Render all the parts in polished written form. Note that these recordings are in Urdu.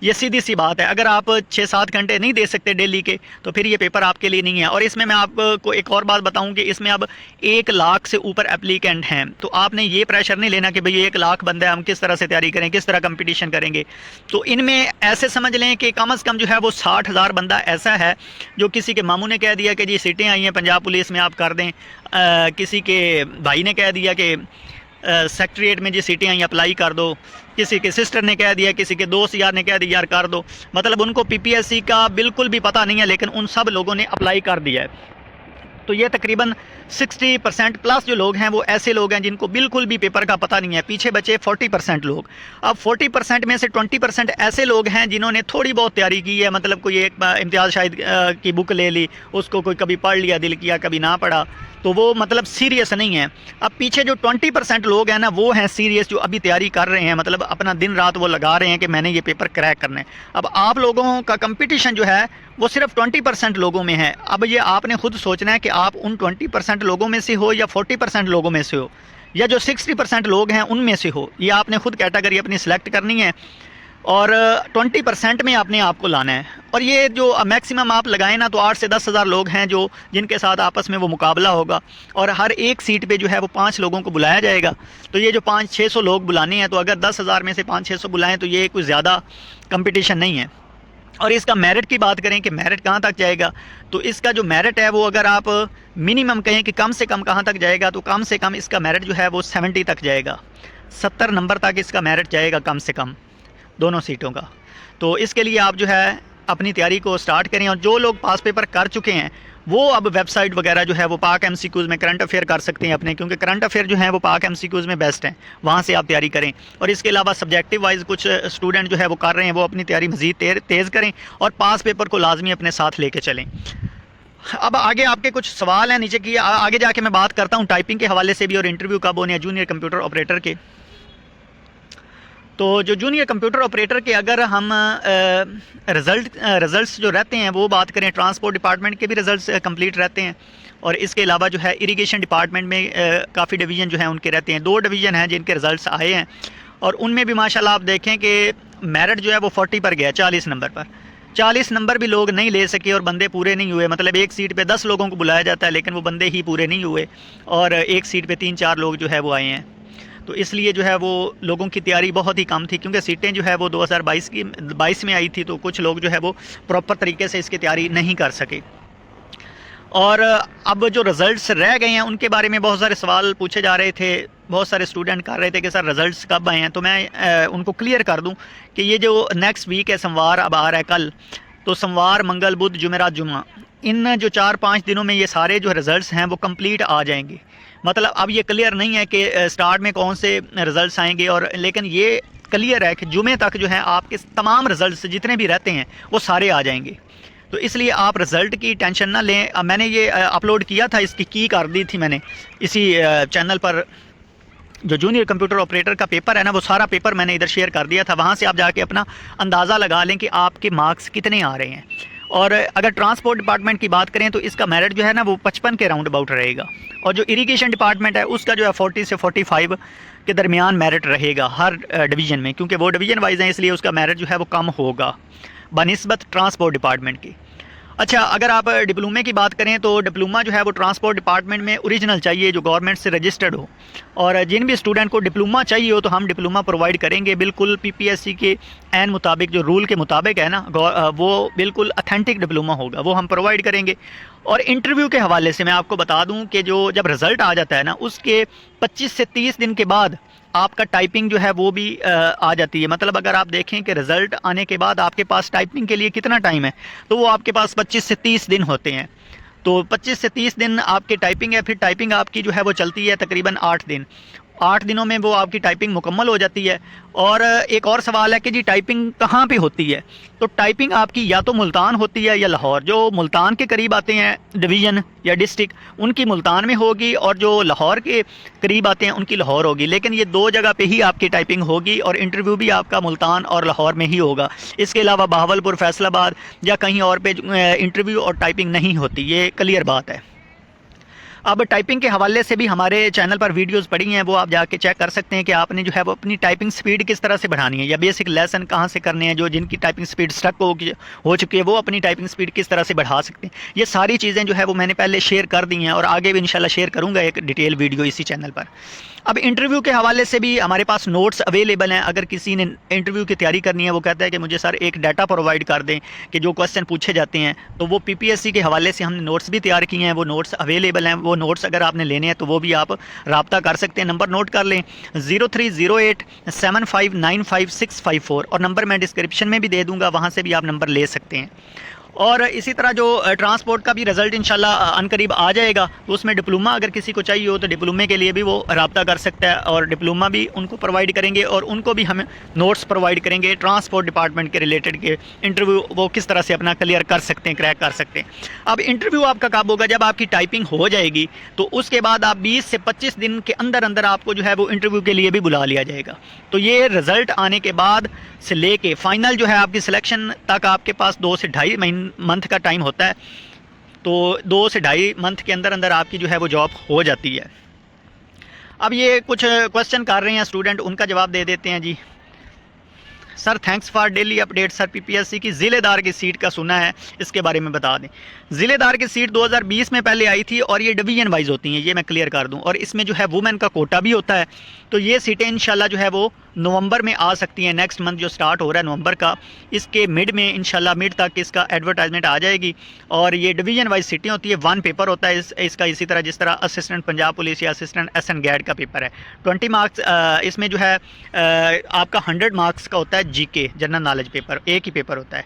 یہ سیدھی سی بات ہے. اگر آپ 6-7 گھنٹے نہیں دے سکتے ڈیلی کے تو پھر یہ پیپر آپ کے لیے نہیں ہے. اور اس میں آپ کو ایک اور بات بتاؤں کہ اس میں اب 1 لاکھ سے اوپر اپلیکینٹ ہیں. تو آپ نے یہ پریشر نہیں لینا کہ بھئی 1 لاکھ بندہ ہے, ہم کس طرح سے تیاری کریں, کس طرح کمپٹیشن کریں گے. تو ان میں ایسے سمجھ لیں کہ کم از کم جو ہے وہ 60,000 بندہ ایسا ہے جو کسی کے ماموں نے کہہ دیا کہ جی سیٹیں آئی ہیں پنجاب پولیس میں آپ کر دیں, کسی کے بھائی نے کہہ دیا کہ سیکٹریٹ میں جی سیٹیں آئیں اپلائی کر دو, کسی کے سسٹر نے کہہ دیا, کسی کے دوست یار نے کہہ دیا یار کر دو. مطلب ان کو پی پی ایس سی کا بالکل بھی پتہ نہیں ہے, لیکن ان سب لوگوں نے اپلائی کر دیا ہے. تو یہ تقریباً 60% پلس جو لوگ ہیں وہ ایسے لوگ ہیں جن کو بالکل بھی پیپر کا پتہ نہیں ہے. پیچھے بچے 40% لوگ. اب 40% میں سے 20% ایسے لوگ ہیں جنہوں نے تھوڑی بہت تیاری کی ہے, مطلب کوئی ایک امتیاز شاہد کی بک لے لی, اس کو کوئی کبھی پڑھ لیا, دل کیا, کبھی نہ پڑھا, تو وہ مطلب سیریس نہیں ہے. اب پیچھے جو 20% لوگ ہیں نا وہ ہیں سیریس, جو ابھی تیاری کر رہے ہیں, مطلب اپنا دن رات وہ لگا رہے ہیں کہ میں نے یہ پیپر کریک کرنا ہے. اب آپ لوگوں کا کمپٹیشن جو ہے وہ صرف 20% لوگوں میں ہے. اب یہ آپ نے خود سوچنا ہے کہ آپ ان 20% لوگوں میں سے ہو یا 40% لوگوں میں سے ہو یا جو 60% لوگ ہیں ان میں سے ہو. یہ آپ نے خود کیٹیگری اپنی سلیکٹ کرنی ہے اور 20% میں آپ نے آپ کو لانا ہے. اور یہ جو میکسیمم آپ لگائیں نا تو 8 سے 10 ہزار لوگ ہیں جو جن کے ساتھ آپس میں وہ مقابلہ ہوگا, اور ہر ایک سیٹ پہ جو ہے وہ 5 لوگوں کو بلایا جائے گا. تو یہ جو 500-600 لوگ بلانے ہیں, تو اگر 10,000 میں سے 500-600 بلائیں تو یہ کوئی زیادہ کمپٹیشن نہیں ہے. اور اس کا میرٹ کی بات کریں کہ میرٹ کہاں تک جائے گا, تو اس کا جو میرٹ ہے وہ اگر آپ منیمم کہیں کہ کم سے کم کہاں تک جائے گا, تو کم سے کم اس کا میرٹ جو ہے وہ 70 تک جائے گا. 70 نمبر تک اس کا میرٹ جائے گا کم سے کم دونوں سیٹوں کا. تو اس کے لیے آپ جو ہے اپنی تیاری کو سٹارٹ کریں. اور جو لوگ پاس پیپر کر چکے ہیں وہ اب ویب سائٹ وغیرہ جو ہے وہ پاک ایم سی کیوز میں کرنٹ افیئر کر سکتے ہیں اپنے, کیونکہ کرنٹ افیئر جو ہیں وہ پاک ایم سی کیوز میں بیسٹ ہیں, وہاں سے آپ تیاری کریں. اور اس کے علاوہ سبجیکٹیو وائز کچھ اسٹوڈنٹ جو ہے وہ کر رہے ہیں, وہ اپنی تیاری مزید تیز کریں اور پاس پیپر کو لازمی اپنے ساتھ لے کے چلیں. اب آگے آپ کے کچھ سوال ہیں نیچے کی, آگے جا کے میں بات کرتا ہوں ٹائپنگ کے حوالے سے بھی اور انٹرویو کب ہونے ہیں جونیئر کمپیوٹر آپریٹر کے. تو جو جونیئر کمپیوٹر آپریٹر کے اگر ہم رزلٹس جو رہتے ہیں وہ بات کریں, ٹرانسپورٹ ڈپارٹمنٹ کے بھی رزلٹس کمپلیٹ رہتے ہیں, اور اس کے علاوہ جو ہے اریگیشن ڈپارٹمنٹ میں کافی ڈویژن جو ہیں ان کے رہتے ہیں. 2 ڈویژن ہیں جن کے رزلٹس آئے ہیں, اور ان میں بھی ماشاءاللہ آپ دیکھیں کہ میرٹ جو ہے وہ 40 پر گیا, 40 نمبر پر. 40 نمبر بھی لوگ نہیں لے سکے اور بندے پورے نہیں ہوئے. مطلب ایک سیٹ پہ 10 لوگوں کو بلایا جاتا ہے لیکن وہ بندے ہی پورے نہیں ہوئے, اور ایک سیٹ پہ 3-4 لوگ جو ہے وہ آئے ہیں. تو اس لیے جو ہے وہ لوگوں کی تیاری بہت ہی کم تھی, کیونکہ سیٹیں جو ہے وہ 2022 میں آئی تھی, تو کچھ لوگ جو ہے وہ پراپر طریقے سے اس کی تیاری نہیں کر سکے. اور اب جو رزلٹس رہ گئے ہیں ان کے بارے میں بہت سارے سوال پوچھے جا رہے تھے, بہت سارے اسٹوڈنٹ کر رہے تھے کہ سر رزلٹس کب آئے ہیں. تو میں ان کو کلیئر کر دوں کہ یہ جو نیکسٹ ویک ہے, سوموار اب آ رہا ہے کل, تو سوموار, منگل, بدھ, جمعرات, جمعہ, ان جو 4-5 دنوں میں یہ سارے جو رزلٹس ہیں وہ کمپلیٹ آ جائیں گے. مطلب اب یہ کلیئر نہیں ہے کہ سٹارٹ میں کون سے رزلٹس آئیں گے, اور لیکن یہ کلیئر ہے کہ جمعے تک جو ہے آپ کے تمام رزلٹس جتنے بھی رہتے ہیں وہ سارے آ جائیں گے. تو اس لیے آپ رزلٹ کی ٹینشن نہ لیں. میں نے یہ اپلوڈ کیا تھا, اس کی کر دی تھی میں نے اسی چینل پر. جو جونیئر کمپیوٹر آپریٹر کا پیپر ہے نا, وہ سارا پیپر میں نے ادھر شیئر کر دیا تھا, وہاں سے آپ جا کے اپنا اندازہ لگا لیں کہ آپ کے مارکس کتنے آ رہے ہیں. اور اگر ٹرانسپورٹ ڈپارٹمنٹ کی بات کریں تو اس کا میرٹ جو ہے نا وہ 55 کے راؤنڈ اباؤٹ رہے گا, اور جو اریگیشن ڈپارٹمنٹ ہے اس کا جو ہے 40 سے 45 کے درمیان میرٹ رہے گا ہر ڈویژن میں, کیونکہ وہ ڈویژن وائز ہیں اس لیے اس کا میرٹ جو ہے وہ کم ہوگا بنسبت ٹرانسپورٹ ڈپارٹمنٹ کی. اچھا, اگر آپ ڈپلومے کی بات کریں تو ڈپلومہ جو ہے وہ ٹرانسپورٹ ڈپارٹمنٹ میں اوریجنل چاہیے جو گورنمنٹ سے رجسٹرڈ ہو, اور جن بھی اسٹوڈنٹ کو ڈپلومہ چاہیے ہو تو ہم ڈپلومہ پرووائڈ کریں گے بالکل پی پی ایس سی کے عین مطابق, جو رول کے مطابق ہے نا, وہ بالکل اتھینٹک ڈپلومہ ہوگا, وہ ہم پرووائڈ کریں گے. اور انٹرویو کے حوالے سے میں آپ کو بتا دوں کہ جب رزلٹ آ جاتا ہے نا اس کے 25 سے 30 دن کے بعد آپ کا ٹائپنگ جو ہے وہ بھی آ جاتی ہے. مطلب اگر آپ دیکھیں کہ رزلٹ آنے کے بعد آپ کے پاس ٹائپنگ کے لیے کتنا ٹائم ہے, تو وہ آپ کے پاس 25 سے 30 دن ہوتے ہیں. تو 25 سے 30 دن آپ کی ٹائپنگ ہے, پھر ٹائپنگ آپ کی جو ہے وہ چلتی ہے تقریباً 8 دن. 8 دنوں میں وہ آپ کی ٹائپنگ مکمل ہو جاتی ہے. اور ایک اور سوال ہے کہ جی ٹائپنگ کہاں پہ ہوتی ہے, تو ٹائپنگ آپ کی یا تو ملتان ہوتی ہے یا لاہور. جو ملتان کے قریب آتے ہیں ڈویژن یا ڈسٹرکٹ ان کی ملتان میں ہوگی, اور جو لاہور کے قریب آتے ہیں ان کی لاہور ہوگی. لیکن یہ 2 جگہ پہ ہی آپ کی ٹائپنگ ہوگی, اور انٹرویو بھی آپ کا ملتان اور لاہور میں ہی ہوگا. اس کے علاوہ بہاولپور, فیصل آباد یا کہیں اور پہ انٹرویو اور ٹائپنگ نہیں ہوتی, یہ کلیئر بات ہے. اب ٹائپنگ کے حوالے سے بھی ہمارے چینل پر ویڈیوز پڑی ہیں، وہ آپ جا کے چیک کر سکتے ہیں کہ آپ نے جو ہے وہ اپنی ٹائپنگ سپیڈ کس طرح سے بڑھانی ہے، یا بیسک لیسن کہاں سے کرنے ہیں، جو جن کی ٹائپنگ سپیڈ سٹک ہو چکی ہے وہ اپنی ٹائپنگ سپیڈ کس طرح سے بڑھا سکتے ہیں۔ یہ ساری چیزیں جو ہے وہ میں نے پہلے شیئر کر دی ہیں اور آگے بھی انشاءاللہ شیئر کروں گا ایک ڈیٹیل ویڈیو اسی چینل پر۔ اب انٹرویو کے حوالے سے بھی ہمارے پاس نوٹس اویلیبل ہیں، اگر کسی نے انٹرویو کی تیاری کرنی ہے، وہ کہتا ہے کہ مجھے سر ایک ڈیٹا پرووائڈ کر دیں کہ جو کوسچن پوچھے جاتے ہیں، تو وہ PPSC کے حوالے سے ہم نے نوٹس بھی تیار کیے ہیں، وہ نوٹس اویلیبل ہیں۔ وہ نوٹس اگر آپ نے لینے ہیں تو وہ بھی آپ رابطہ کر سکتے ہیں، نمبر نوٹ کر لیں 030875955654، اور نمبر میں ڈسکرپشن میں بھی دے دوں گا، وہاں سے بھی آپ نمبر لے سکتے ہیں۔ اور اسی طرح جو ٹرانسپورٹ کا بھی رزلٹ انشاءاللہ عنقریب آ جائے گا، تو اس میں ڈپلومہ اگر کسی کو چاہیے ہو تو ڈپلومے کے لیے بھی وہ رابطہ کر سکتا ہے، اور ڈپلومہ بھی ان کو پرووائڈ کریں گے، اور ان کو بھی ہمیں نوٹس پرووائڈ کریں گے ٹرانسپورٹ ڈپارٹمنٹ کے ریلیٹڈ کے انٹرویو وہ کس طرح سے اپنا کلیئر کر سکتے ہیں، کریک کر سکتے ہیں۔ اب انٹرویو آپ کا کب ہوگا؟ جب آپ کی ٹائپنگ ہو جائے گی تو اس کے بعد آپ 20 سے 25 دن کے اندر اندر آپ کو جو ہے وہ انٹرویو کے لیے بھی بلا لیا جائے گا۔ تو یہ رزلٹ آنے کے بعد سے لے کے فائنل جو ہے آپ کی سلیکشن تک آپ کے پاس 2 سے 2.5 منتھ کا ٹائم ہوتا ہے، تو 2 سے 2.5 منتھ کے اندر اندر آپ کی جو ہے وہ جاب ہو جاتی ہے۔ اب یہ کچھ کوسچن کر رہے ہیں اسٹوڈنٹ، ان کا جواب دے دیتے ہیں۔ جی sir thanks for daily update, sir PPSC کی ضلع دار کی سیٹ کا سنا ہے، اس کے بارے میں بتا دیں۔ ضلع دار کی سیٹ 2020 میں پہلے آئی تھی، اور یہ ڈویژن وائز ہوتی ہیں، یہ میں کلیئر کر دوں، اور اس میں جو ہے وومن کا کوٹا بھی ہوتا ہے، تو یہ سیٹیں انشاءاللہ جو ہے وہ نومبر میں آ سکتی ہیں، نیکسٹ منتھ جو سٹارٹ ہو رہا ہے نومبر کا، اس کے مڈ میں انشاءاللہ مڈ تک اس کا ایڈورٹائزمنٹ آ جائے گی، اور یہ ڈویژن وائز سیٹیں ہوتی ہے، 1 پیپر ہوتا ہے اس کا، اسی طرح جس طرح اسسٹنٹ پنجاب پولیس یا اسسٹنٹ SN گیڈ کا پیپر ہے، 20 مارکس اس میں جو ہے آپ کا 100 مارکس کا ہوتا ہے GK جنرل نالج پیپر، ایک ہی پیپر ہوتا ہے۔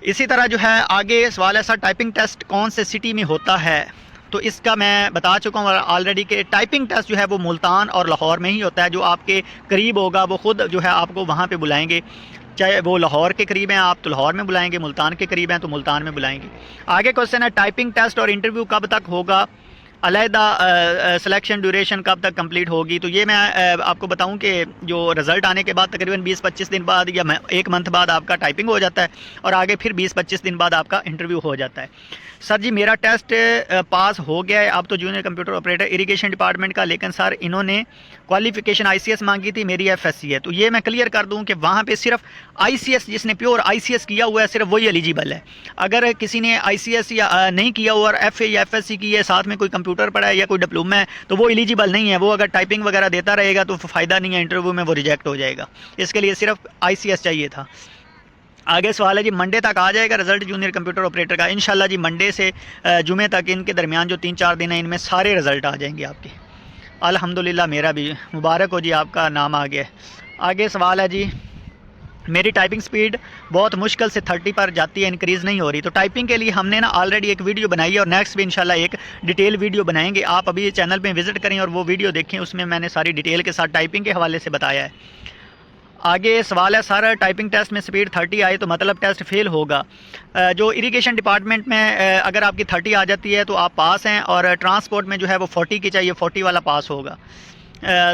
اسی طرح جو ہے آگے سوال ہے، سر ٹائپنگ ٹیسٹ کون سے سٹی میں ہوتا ہے؟ تو اس کا میں بتا چکا ہوں آلریڈی کہ ٹائپنگ ٹیسٹ جو ہے وہ ملتان اور لاہور میں ہی ہوتا ہے، جو آپ کے قریب ہوگا وہ خود جو ہے آپ کو وہاں پہ بلائیں گے، چاہے وہ لاہور کے قریب ہیں آپ تو لاہور میں بلائیں گے، ملتان کے قریب ہیں تو ملتان میں بلائیں گے۔ آگے کوسچن ہے ٹائپنگ ٹیسٹ اور انٹرویو کب تک ہوگا، علیحدہ سلیکشن ڈیوریشن کب تک کمپلیٹ ہوگی؟ تو یہ میں آپ کو بتاؤں کہ جو رزلٹ آنے کے بعد تقریباً 20-25 دن بعد یا 1 منتھ بعد آپ کا ٹائپنگ ہو جاتا ہے، اور آگے پھر 20-25 دن بعد آپ کا انٹرویو ہو جاتا ہے۔ سر جی میرا ٹیسٹ پاس ہو گیا ہے، اب تو junior computer operator irrigation department کا، لیکن سر انہوں نے کوالیفیکیشن ICS مانگی تھی، میری FSC ہے۔ تو یہ میں کلیئر کر دوں کہ وہاں پہ صرف ICS، جس نے پیور ICS کیا ہوا ہے صرف وہی ایلیجیبل ہے۔ اگر کسی نے ICS یا نہیں کیا ہوا اور FA یا FSC کی ہے، ساتھ میں کوئی کمپیوٹر پڑھا ہے یا کوئی ڈپلومہ ہے، تو وہ ایلیجیبل نہیں ہے، وہ اگر ٹائپنگ وغیرہ دیتا رہے گا تو فائدہ نہیں ہے، انٹرویو میں وہ ریجیکٹ ہو جائے گا، اس کے لیے صرف ICS چاہیے تھا۔ آگے سوال ہے جی منڈے تک آ جائے گا رزلٹ جونیئر کمپیوٹر آپریٹر کا؟ انشاءاللہ جی منڈے سے جمعے تک ان کے درمیان جو 3-4 دن ہیں ان میں سارے رزلٹ آ جائیں گے آپ کے، الحمدللہ۔ میرا بھی مبارک ہو جی، آپ کا نام آ گیا ہے۔ آگے سوال ہے جی میری ٹائپنگ سپیڈ بہت مشکل سے 30 پر جاتی ہے، انکریز نہیں ہو رہی، تو ٹائپنگ کے لیے ہم نے نا آلریڈی ایک ویڈیو بنائی ہے، اور نیکسٹ بھی انشاءاللہ ایک ڈیٹیل ویڈیو بنائیں گے، آپ ابھی چینل پہ وزٹ کریں اور وہ ویڈیو دیکھیں، اس میں نے ساری ڈیٹیل کے ساتھ ٹائپنگ کے حوالے سے بتایا ہے۔ آگے سوال ہے سر ٹائپنگ ٹیسٹ میں سپیڈ 30 آئے تو مطلب ٹیسٹ فیل ہوگا؟ جو اریگیشن ڈپارٹمنٹ میں اگر آپ کی 30 آ جاتی ہے تو آپ پاس ہیں، اور ٹرانسپورٹ میں جو ہے وہ 40 کی چاہیے، 40 والا پاس ہوگا۔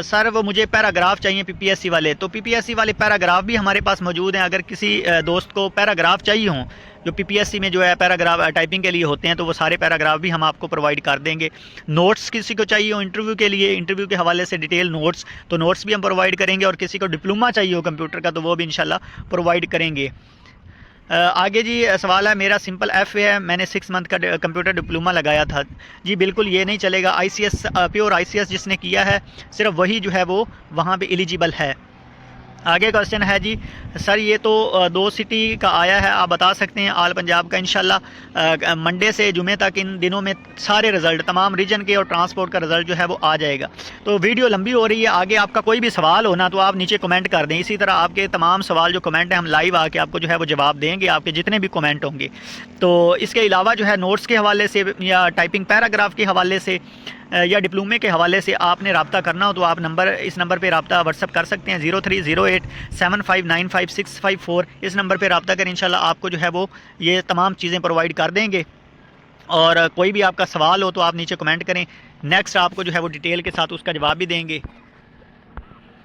سر وہ مجھے پیراگراف چاہیے PPSC والے، تو PPSC والے پیراگراف بھی ہمارے پاس موجود ہیں، اگر کسی دوست کو پیراگراف چاہیے ہوں جو PPSC میں جو ہے پیراگراف ٹائپنگ کے لیے ہوتے ہیں، تو وہ سارے پیراگراف بھی ہم آپ کو پرووائڈ کر دیں گے۔ نوٹس کسی کو چاہیے ہو انٹرویو کے لیے، انٹرویو کے حوالے سے ڈیٹیل نوٹس، تو نوٹس بھی ہم پرووائڈ کریں گے، اور کسی کو ڈپلومہ چاہیے ہو کمپیوٹر کا تو وہ بھی انشاءاللہ پرووائڈ کریں گے۔ آگے جی سوال ہے میرا سمپل FA ہے، میں نے 6 منتھ کا کمپیوٹر ڈپلومہ لگایا تھا۔ جی بالکل یہ نہیں چلے گا، ICS پیور ICS جس نے کیا ہے صرف وہی جو ہے وہ وہاں پہ ایلیجیبل ہے۔ آگے کوسچن ہے جی سر یہ تو 2 سٹی کا آیا ہے، آپ بتا سکتے ہیں آل پنجاب کا؟ انشاءاللہ منڈے سے جمعے تک ان دنوں میں سارے رزلٹ تمام ریجن کے اور ٹرانسپورٹ کا رزلٹ جو ہے وہ آ جائے گا۔ تو ویڈیو لمبی ہو رہی ہے، آگے آپ کا کوئی بھی سوال ہونا تو آپ نیچے کمنٹ کر دیں، اسی طرح آپ کے تمام سوال جو کمنٹ ہیں ہم لائیو آ کے آپ کو جو ہے وہ جواب دیں گے، آپ کے جتنے بھی کمنٹ ہوں گے۔ تو اس کے علاوہ جو ہے نوٹس کے حوالے سے یا ٹائپنگ پیراگراف کے حوالے سے یا ڈپلومے کے حوالے سے آپ نے رابطہ کرنا ہو تو آپ اس نمبر پہ رابطہ واٹس ایپ کر سکتے ہیں، 030875955654، اس نمبر پہ رابطہ کریں، انشاءاللہ آپ کو جو ہے وہ یہ تمام چیزیں پرووائڈ کر دیں گے۔ اور کوئی بھی آپ کا سوال ہو تو آپ نیچے کمنٹ کریں، نیکسٹ آپ کو جو ہے وہ ڈیٹیل کے ساتھ اس کا جواب بھی دیں گے۔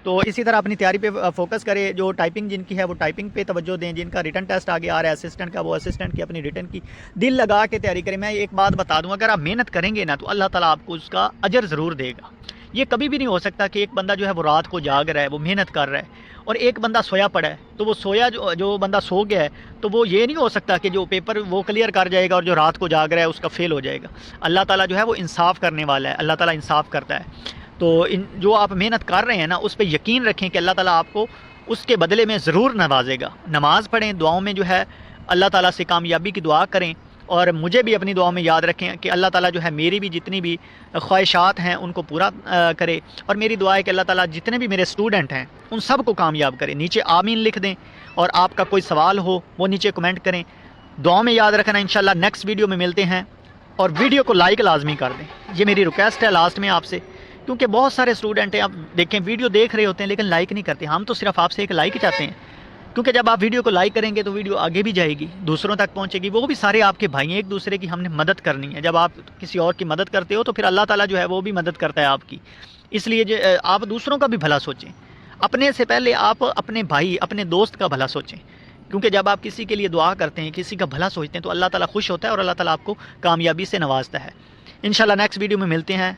تو اسی طرح اپنی تیاری پہ فوکس کرے. جو ٹائپنگ جن کی ہے وہ ٹائپنگ پہ توجہ دیں, جن کا ریٹن ٹیسٹ آگے آ رہا ہے اسسٹنٹ کا وہ اسسٹنٹ کی اپنی ریٹن کی دل لگا کے تیاری کریں. میں ایک بات بتا دوں, اگر آپ محنت کریں گے نا تو اللہ تعالیٰ آپ کو اس کا اجر ضرور دے گا. یہ کبھی بھی نہیں ہو سکتا کہ ایک بندہ جو ہے وہ رات کو جاگ رہا ہے, وہ محنت کر رہا ہے, اور ایک بندہ سویا پڑا ہے. تو وہ سویا جو بندہ سو گیا ہے تو وہ یہ نہیں ہو سکتا کہ جو پیپر وہ کلیئر کر جائے گا اور جو رات کو جاگ رہا ہے اس کا فیل ہو جائے گا. اللہ تعالیٰ جو ہے وہ انصاف کرنے والا ہے, اللہ تعالیٰ انصاف کرتا ہے. تو جو آپ محنت کر رہے ہیں نا اس پہ یقین رکھیں کہ اللہ تعالیٰ آپ کو اس کے بدلے میں ضرور نوازے گا. نماز پڑھیں, دعاؤں میں جو ہے اللہ تعالیٰ سے کامیابی کی دعا کریں, اور مجھے بھی اپنی دعاؤں میں یاد رکھیں کہ اللہ تعالیٰ جو ہے میری بھی جتنی بھی خواہشات ہیں ان کو پورا کرے. اور میری دعا ہے کہ اللہ تعالیٰ جتنے بھی میرے اسٹوڈنٹ ہیں ان سب کو کامیاب کرے. نیچے آمین لکھ دیں, اور آپ کا کوئی سوال ہو وہ نیچے کمنٹ کریں. دعاؤں میں یاد رکھنا. انشاءاللہ نیکسٹ ویڈیو میں ملتے ہیں, اور ویڈیو کو لائک لازمی کر دیں. یہ میری ریکویسٹ ہے لاسٹ میں آپ سے, کیونکہ بہت سارے اسٹوڈنٹ ہیں آپ دیکھیں ویڈیو دیکھ رہے ہوتے ہیں لیکن لائک نہیں کرتے. ہم تو صرف آپ سے ایک لائک چاہتے ہیں, کیونکہ جب آپ ویڈیو کو لائک کریں گے تو ویڈیو آگے بھی جائے گی, دوسروں تک پہنچے گی. وہ بھی سارے آپ کے بھائی ہیں, ایک دوسرے کی ہم نے مدد کرنی ہے. جب آپ کسی اور کی مدد کرتے ہو تو پھر اللہ تعالیٰ جو ہے وہ بھی مدد کرتا ہے آپ کی. اس لیے آپ دوسروں کا بھی بھلا سوچیں, اپنے سے پہلے آپ اپنے بھائی اپنے دوست کا بھلا سوچیں, کیونکہ جب آپ کسی کے لیے دعا کرتے ہیں, کسی کا بھلا سوچتے ہیں تو اللہ تعالیٰ خوش ہوتا ہے اور اللہ تعالیٰ آپ کو کامیابی سے نوازتا ہے. انشاءاللہ نیکسٹ ویڈیو میں ملتے ہیں.